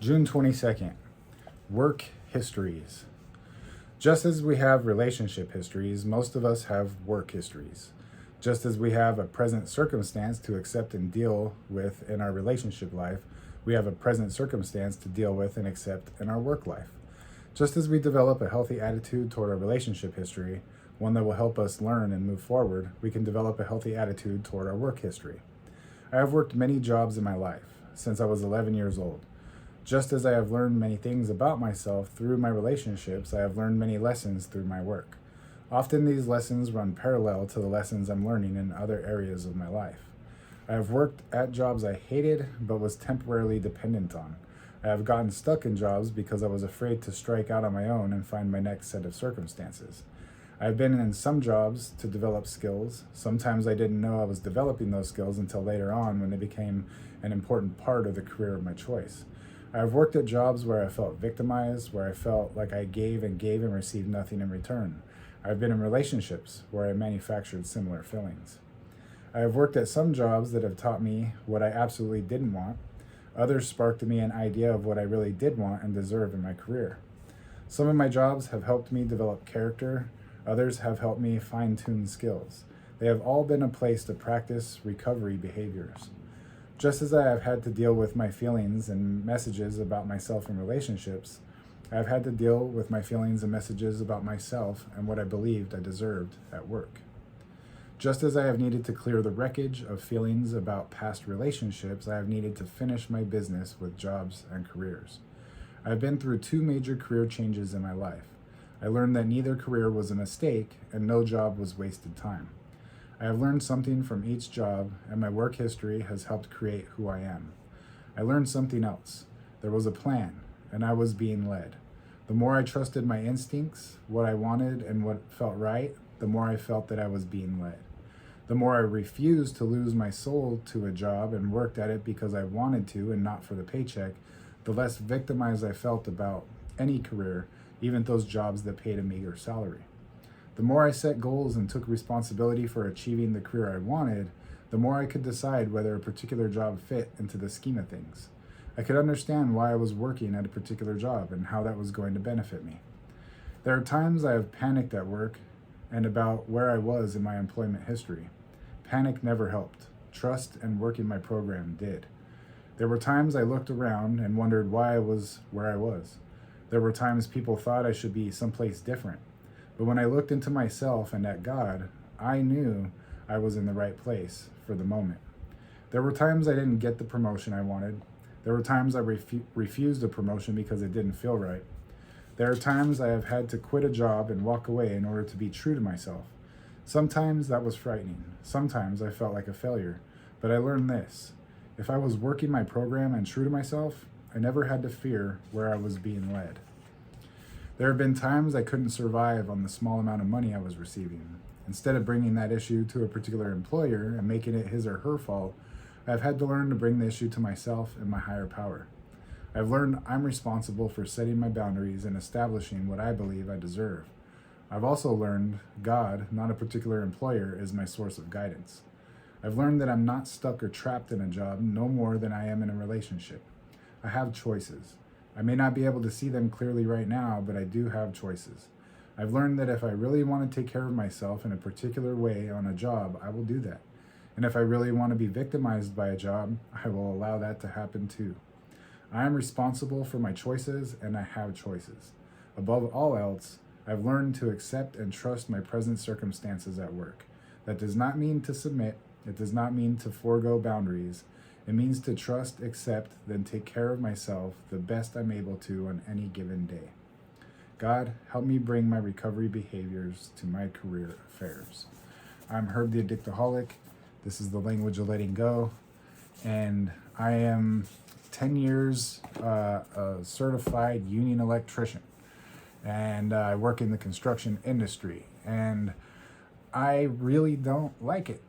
June 22nd, Work Histories. Just as we have relationship histories, most of us have work histories. Just as we have a present circumstance to accept and deal with in our relationship life, we have a present circumstance to deal with and accept in our work life. Just as we develop a healthy attitude toward our relationship history, one that will help us learn and move forward, we can develop a healthy attitude toward our work history. I have worked many jobs in my life since I was 11 years old. Just as I have learned many things about myself through my relationships, I have learned many lessons through my work. Often these lessons run parallel to the lessons I'm learning in other areas of my life. I have worked at jobs I hated but was temporarily dependent on. I have gotten stuck in jobs because I was afraid to strike out on my own and find my next set of circumstances. I have been in some jobs to develop skills. Sometimes I didn't know I was developing those skills until later on when they became an important part of the career of my choice. I've worked at jobs where I felt victimized, where I felt like I gave and received nothing in return. I've been in relationships where I manufactured similar feelings. I have worked at some jobs that have taught me what I absolutely didn't want. Others sparked in me an idea of what I really did want and deserve in my career. Some of my jobs have helped me develop character. Others have helped me fine-tune skills. They have all been a place to practice recovery behaviors. Just as I have had to deal with my feelings and messages about myself in relationships, I have had to deal with my feelings and messages about myself and what I believed I deserved at work. Just as I have needed to clear the wreckage of feelings about past relationships, I have needed to finish my business with jobs and careers. I have been through 2 major career changes in my life. I learned that neither career was a mistake and no job was wasted time. I have learned something from each job, and my work history has helped create who I am. I learned something else. There was a plan, and I was being led. The more I trusted my instincts, what I wanted, and what felt right, the more I felt that I was being led. The more I refused to lose my soul to a job and worked at it because I wanted to and not for the paycheck, the less victimized I felt about any career, even those jobs that paid a meager salary. The more I set goals and took responsibility for achieving the career I wanted, the more I could decide whether a particular job fit into the scheme of things. I could understand why I was working at a particular job and how that was going to benefit me. There are times I have panicked at work and about where I was in my employment history. Panic never helped. Trust and working my program did. There were times I looked around and wondered why I was where I was. There were times people thought I should be someplace different. But when I looked into myself and at God, I knew I was in the right place for the moment. There were times I didn't get the promotion I wanted. There were times I refused a promotion because it didn't feel right. There are times I have had to quit a job and walk away in order to be true to myself. Sometimes that was frightening. Sometimes I felt like a failure. But I learned this. If I was working my program and true to myself, I never had to fear where I was being led. There have been times I couldn't survive on the small amount of money I was receiving. Instead of bringing that issue to a particular employer and making it his or her fault, I've had to learn to bring the issue to myself and my higher power. I've learned I'm responsible for setting my boundaries and establishing what I believe I deserve. I've also learned God, not a particular employer, is my source of guidance. I've learned that I'm not stuck or trapped in a job no more than I am in a relationship. I have choices. I may not be able to see them clearly right now, but I do have choices. I've learned that if I really want to take care of myself in a particular way on a job, I will do that. And if I really want to be victimized by a job, I will allow that to happen too. I am responsible for my choices, and I have choices. Above all else, I've learned to accept and trust my present circumstances at work. That does not mean to submit. It does not mean to forego boundaries. It means to trust, accept, then take care of myself the best I'm able to on any given day. God, help me bring my recovery behaviors to my career affairs. I'm Herb the Addictaholic. This is the language of letting go. And I am 10 years a certified union electrician. And I work in the construction industry. And I really don't like it.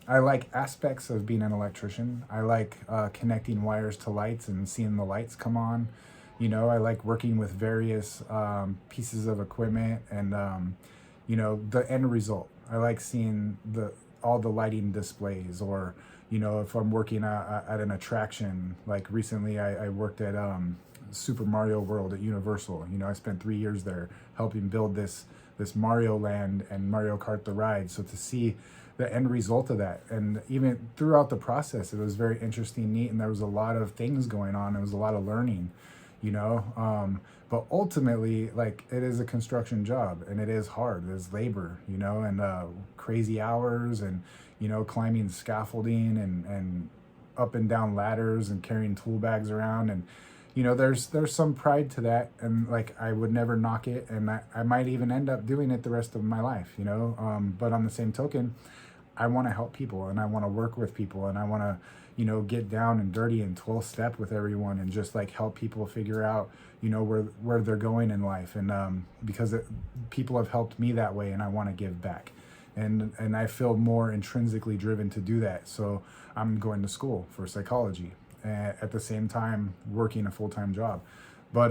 I like aspects of being an electrician. I like connecting wires to lights and seeing the lights come on. You know, I like working with various pieces of equipment and, the end result. I like seeing all the lighting displays, or, if I'm working at an attraction. Like recently I worked at Super Mario World at Universal. You know, I spent 3 years there helping build this Mario Land and Mario Kart the ride. So to see the end result of that, and even throughout the process, it was very interesting, neat, and there was a lot of things going on. It was a lot of learning, you know. But ultimately, like, it is a construction job, and it is hard. It is labor, you know, and crazy hours, and you know, climbing scaffolding and up and down ladders and carrying tool bags around, and you know, there's some pride to that, and like, I would never knock it, and I might even end up doing it the rest of my life, you know. But on the same token, I want to help people, and I want to work with people, and I want to, you know, get down and dirty and 12 step with everyone, and just like help people figure out, you know, where they're going in life. And because people have helped me that way, and I want to give back, and I feel more intrinsically driven to do that. So I'm going to school for psychology, at the same time working a full-time job. But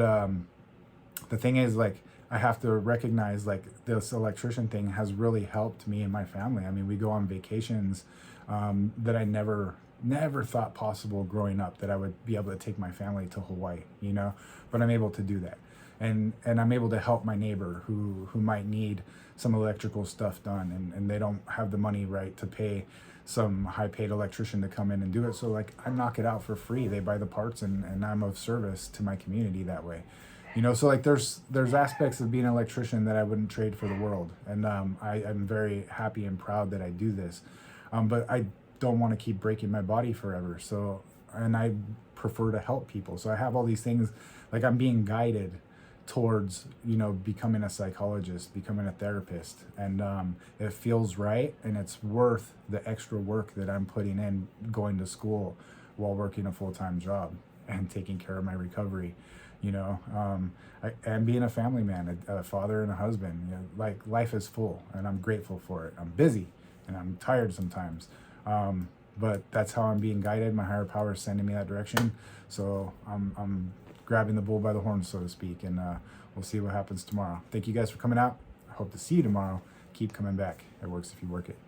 the thing is, like, I have to recognize, like, this electrician thing has really helped me and my family. I mean, we go on vacations that I never thought possible growing up, that I would be able to take my family to Hawaii, you know. But I'm able to do that, and I'm able to help my neighbor who might need some electrical stuff done, and they don't have the money, right, to pay some high-paid electrician to come in and do it. So like, I knock it out for free. They buy the parts, and I'm of service to my community that way, you know. So like, there's aspects of being an electrician that I wouldn't trade for the world, and I'm very happy and proud that I do this, but I don't want to keep breaking my body forever. So, and I prefer to help people. So I have all these things, like, I'm being guided towards, you know, becoming a psychologist, becoming a therapist, and it feels right, and it's worth the extra work that I'm putting in, going to school while working a full-time job and taking care of my recovery, you know. And being a family man, a father and a husband, you know, like, life is full, and I'm grateful for it. I'm busy and I'm tired sometimes, but that's how I'm being guided. My higher power is sending me that direction, so I'm grabbing the bull by the horns, so to speak, and we'll see what happens tomorrow. Thank you guys for coming out. I hope to see you tomorrow. Keep coming back. It works if you work it.